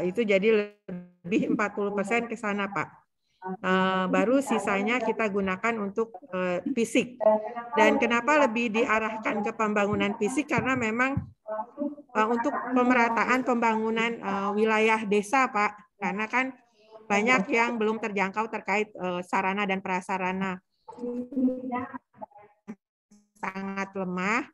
Itu jadi lebih 40% ke sana, Pak. Baru sisanya kita gunakan untuk fisik. Dan kenapa lebih diarahkan ke pembangunan fisik? Karena memang untuk pemerataan pembangunan wilayah desa, Pak. Karena kan banyak yang belum terjangkau terkait sarana dan prasarana sangat lemah.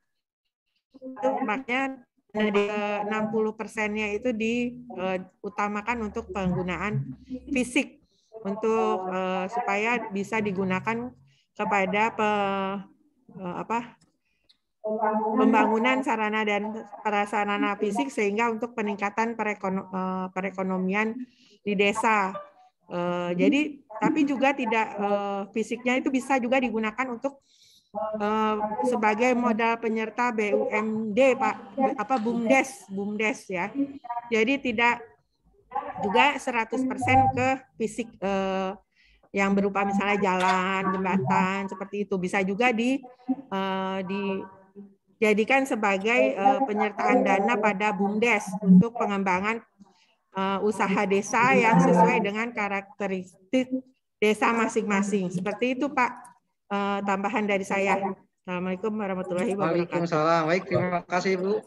Itu makanya 60%-nya itu diutamakan untuk penggunaan fisik untuk supaya bisa digunakan kepada pembangunan sarana dan prasarana fisik sehingga untuk peningkatan perekonomian di desa. Jadi tapi juga tidak fisiknya itu bisa juga digunakan untuk sebagai modal penyerta BUMD, Pak, BUMDes ya. Jadi tidak juga 100% ke fisik yang berupa misalnya jalan, jembatan seperti itu, bisa juga dijadikan sebagai penyertaan dana pada BUMDes untuk pengembangan usaha desa yang sesuai dengan karakteristik desa masing-masing. Seperti itu, Pak. Tambahan dari saya. Assalamualaikum warahmatullahi wabarakatuh. Waalaikumsalam. Baik, terima kasih, Bu.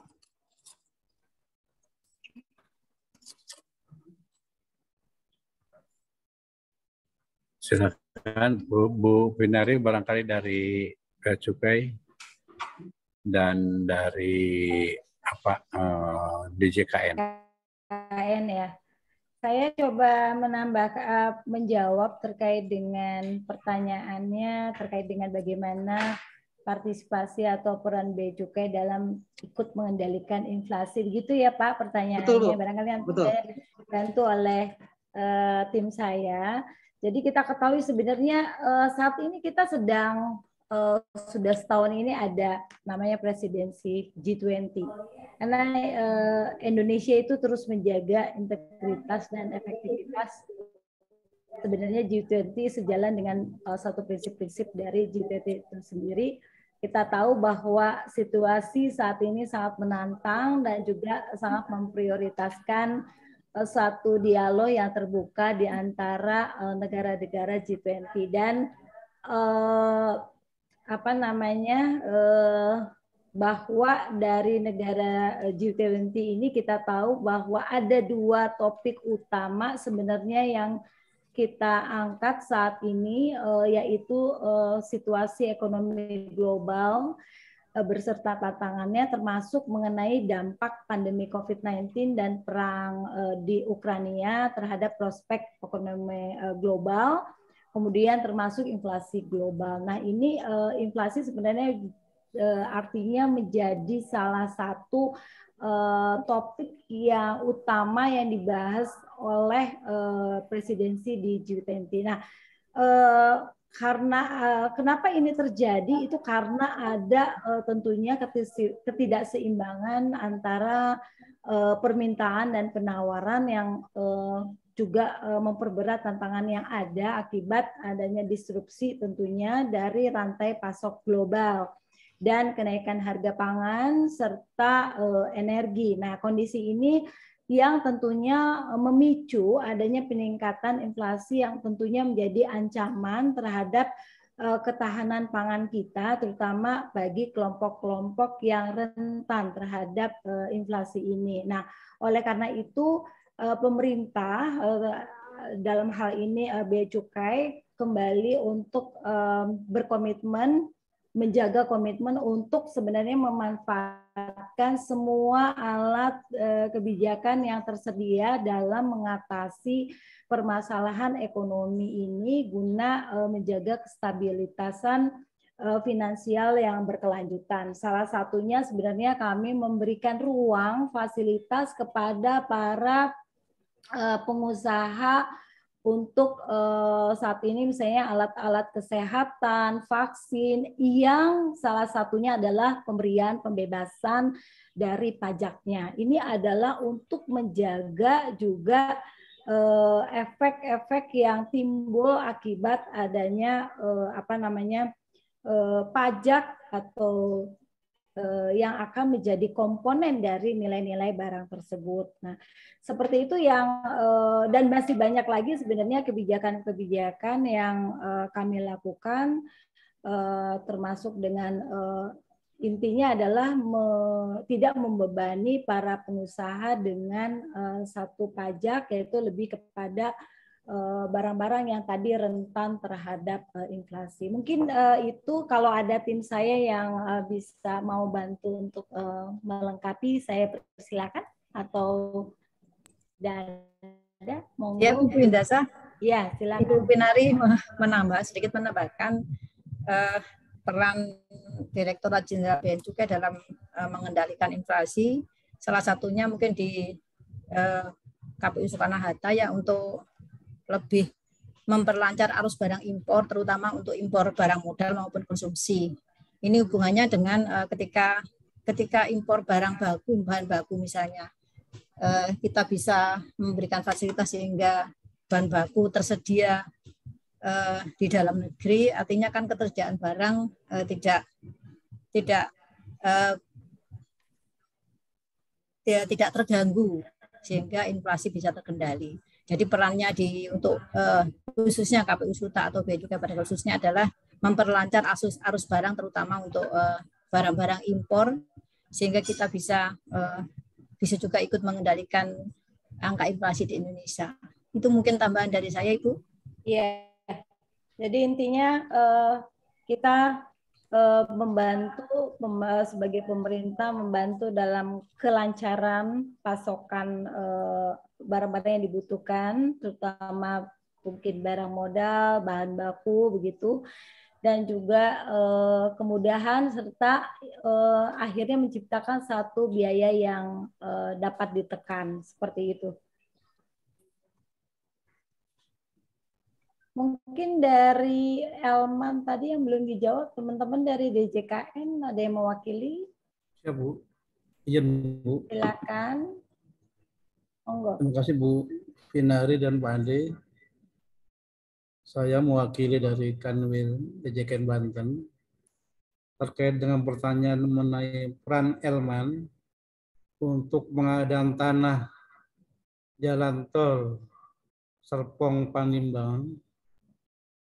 Silakan Bu Binari, barangkali dari Bea Cukai dan dari DJKN. DJKN ya. Saya coba menjawab terkait dengan pertanyaannya terkait dengan bagaimana partisipasi atau peran Bea Cukai dalam ikut mengendalikan inflasi, gitu ya Pak pertanyaannya. Betul, barangkali nanti saya dibantu oleh tim saya. Jadi kita ketahui sebenarnya saat ini kita sedang sudah setahun ini ada namanya presidensi G20. Karena Indonesia itu terus menjaga integritas dan efektivitas. Sebenarnya G20 sejalan dengan satu prinsip-prinsip dari G20 itu sendiri. Kita tahu bahwa situasi saat ini sangat menantang dan juga sangat memprioritaskan suatu dialog yang terbuka di antara negara-negara G20 dan bahwa dari negara G20 ini kita tahu bahwa ada dua topik utama sebenarnya yang kita angkat saat ini, yaitu situasi ekonomi global beserta tantangannya, termasuk mengenai dampak pandemi COVID-19 dan perang di Ukraina terhadap prospek ekonomi global. Kemudian termasuk inflasi global. Nah ini inflasi sebenarnya artinya menjadi salah satu topik yang utama yang dibahas oleh presidensi di G20. Nah karena kenapa ini terjadi itu karena ada tentunya ketidakseimbangan antara permintaan dan penawaran yang juga memperberat tantangan yang ada akibat adanya disrupsi tentunya dari rantai pasok global dan kenaikan harga pangan serta energi. Nah, kondisi ini yang tentunya memicu adanya peningkatan inflasi yang tentunya menjadi ancaman terhadap ketahanan pangan kita, terutama bagi kelompok-kelompok yang rentan terhadap inflasi ini. Nah, oleh karena itu pemerintah dalam hal ini Bea Cukai kembali untuk berkomitmen, menjaga komitmen untuk sebenarnya memanfaatkan semua alat kebijakan yang tersedia dalam mengatasi permasalahan ekonomi ini guna menjaga kestabilitasan finansial yang berkelanjutan. Salah satunya sebenarnya kami memberikan ruang fasilitas kepada para pengusaha untuk saat ini misalnya alat-alat kesehatan, vaksin, yang salah satunya adalah pemberian pembebasan dari pajaknya. Ini adalah untuk menjaga juga efek-efek yang timbul akibat adanya pajak atau yang akan menjadi komponen dari nilai-nilai barang tersebut. Nah, seperti itu yang dan masih banyak lagi sebenarnya kebijakan-kebijakan yang kami lakukan, termasuk dengan intinya adalah tidak membebani para pengusaha dengan satu pajak, yaitu lebih kepada barang-barang yang tadi rentan terhadap inflasi. Mungkin itu kalau ada tim saya yang bisa mau bantu untuk melengkapi, saya persilakan atau ada monggo. Ya, Bu Indasa. Ya, silakan. Ibu Pinari sedikit menambahkan peran Direktorat Jenderal Bea dan Cukai dalam mengendalikan inflasi. Salah satunya mungkin di KPU Soekarno-Hatta ya, untuk lebih memperlancar arus barang impor, terutama untuk impor barang modal maupun konsumsi. Ini hubungannya dengan ketika impor barang baku, bahan baku misalnya, kita bisa memberikan fasilitas sehingga bahan baku tersedia di dalam negeri, artinya kan ketersediaan barang tidak terganggu sehingga inflasi bisa terkendali. Jadi perannya untuk khususnya KPU Suta atau Bea Cukai pada khususnya adalah memperlancar arus barang, terutama untuk barang-barang impor, sehingga kita bisa juga ikut mengendalikan angka inflasi di Indonesia. Itu mungkin tambahan dari saya, Ibu. Iya. Jadi intinya kita membantu sebagai pemerintah, membantu dalam kelancaran pasokan barang-barang yang dibutuhkan, terutama mungkin barang modal, bahan baku begitu, dan juga kemudahan serta akhirnya menciptakan satu biaya yang dapat ditekan, seperti itu. Mungkin dari Elman tadi yang belum dijawab, teman-teman dari DJKN ada yang mewakili? Ya, Bu. Izin, Bu. Silakan. Monggo. Terima kasih Bu Pinari dan Pak Ade. Saya mewakili dari Kanwil DJKN Banten terkait dengan pertanyaan mengenai peran Elman untuk pengadaan tanah jalan tol Serpong Panimbangan.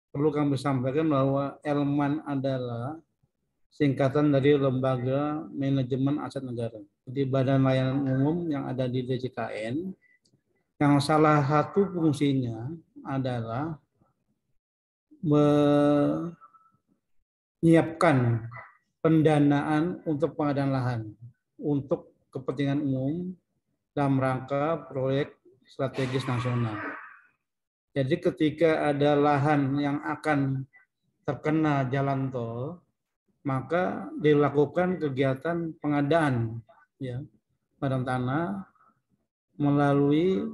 Perlu kami sampaikan bahwa Elman adalah singkatan dari Lembaga Manajemen Aset Negara. Jadi Badan Layanan Umum yang ada di DJKN, yang salah satu fungsinya adalah menyiapkan pendanaan untuk pengadaan lahan untuk kepentingan umum dalam rangka proyek strategis nasional. Jadi ketika ada lahan yang akan terkena jalan tol, maka dilakukan kegiatan pengadaan ya badan tanah melalui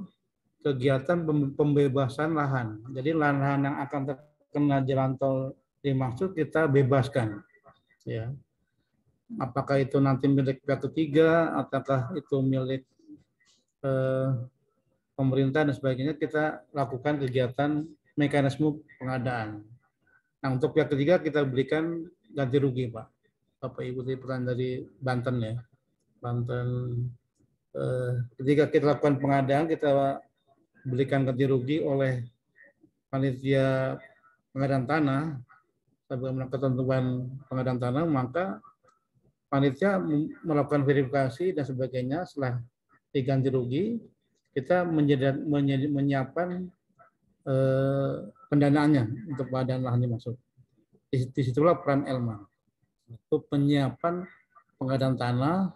kegiatan pembebasan lahan. Jadi lahan yang akan terkena jalan tol dimaksud kita bebaskan. Ya. Apakah itu nanti milik pihak ketiga, ataukah itu milik pemerintah dan sebagainya, kita lakukan kegiatan mekanisme pengadaan. Nah, untuk pihak ketiga kita berikan ganti rugi, Pak. Bapak Ibu tadi pertanyaan dari Banten ya. Banten ketika kita lakukan pengadaan, kita berikan ganti rugi oleh panitia pengadaan tanah sebagaimana ketentuan pengadaan tanah, maka panitia melakukan verifikasi dan sebagainya. Setelah diganti rugi, kita menyiapkan pendanaannya untuk pengadaan lahan dimaksud. Disitulah peran Elman. Itu penyiapan pengadaan tanah,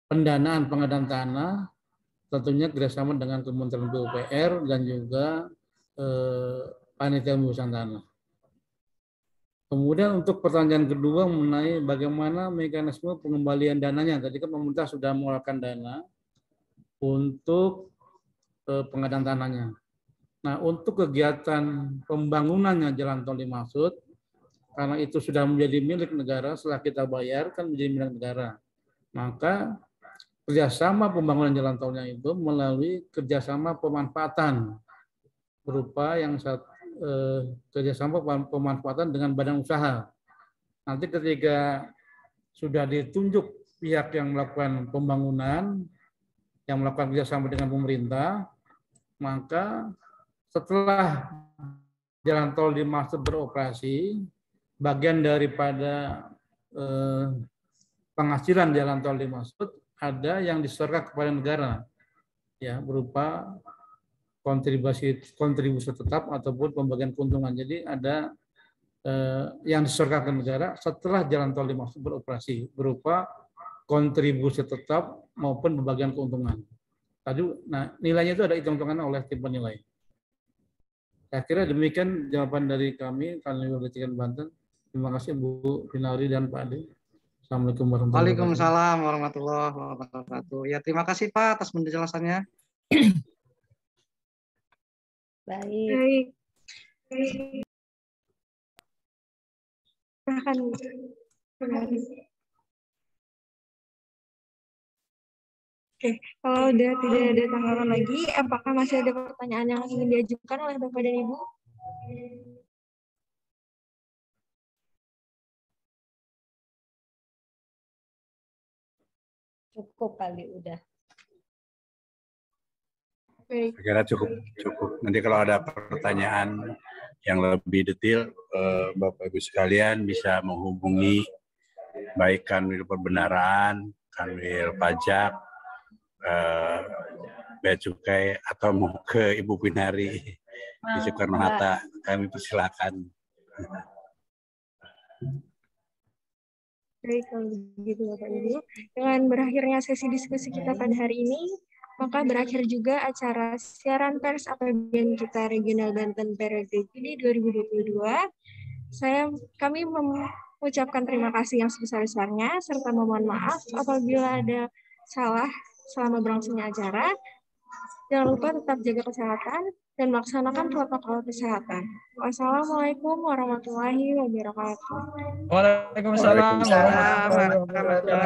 pendanaan pengadaan tanah, tentunya kerjasama dengan Kementerian PUPR dan juga panitia pembebasan tanah. Kemudian untuk pertanyaan kedua mengenai bagaimana mekanisme pengembalian dananya. Tadi kan pemerintah sudah mengeluarkan dana untuk pengadaan tanahnya. Nah, untuk kegiatan pembangunannya jalan tol dimaksud, karena itu sudah menjadi milik negara, setelah kita bayar kan menjadi milik negara. Maka kerjasama pembangunan jalan tolnya itu melalui kerjasama pemanfaatan berupa yang kerjasama pemanfaatan dengan badan usaha. Nanti ketika sudah ditunjuk pihak yang melakukan pembangunan, yang melakukan kerjasama dengan pemerintah, maka setelah jalan tol dimaksud beroperasi, bagian daripada penghasilan jalan tol dimaksud ada yang diserahkan kepada negara, ya berupa kontribusi tetap ataupun pembagian keuntungan. Jadi ada yang diserahkan ke negara setelah jalan tol dimaksud beroperasi berupa kontribusi tetap maupun pembagian keuntungan. Tadi, nah nilainya itu ada hitung-hitungan oleh tim penilai. Saya kira demikian jawaban dari kami, Kanwil Jakekan Banten. Terima kasih Bu Finari dan Pak Ade. Assalamualaikum warahmatullahi wabarakatuh. Waalaikumsalam warahmatullahi wabarakatuh. Ya, terima kasih Pak atas penjelasannya. Baik. Silahkan. Oke, kalau udah tidak ada tanggapan lagi, apakah masih ada pertanyaan yang ingin diajukan oleh Bapak dan Ibu? Cukup kali udah. Baik. Saya kira cukup. Nanti kalau ada pertanyaan yang lebih detail, Bapak Ibu sekalian bisa menghubungi baik Kanwil Perbendaharaan, Kanwil Pajak, Bea Cukai, atau mau ke Ibu Finari di Soekarno-Hatta. Kami persilakan. Baik, kalau begitu Bapak Ibu. Dengan berakhirnya sesi diskusi kita pada hari ini, maka berakhir juga acara siaran pers APBN kita Regional Banten periode Juni 2022. Kami mengucapkan terima kasih yang sebesar-besarnya, serta memohon maaf apabila ada salah selama berlangsungnya acara. Jangan lupa tetap jaga kesehatan dan melaksanakan protokol kesehatan. Wassalamualaikum warahmatullahi wabarakatuh. Waalaikumsalam warahmatullahi wabarakatuh.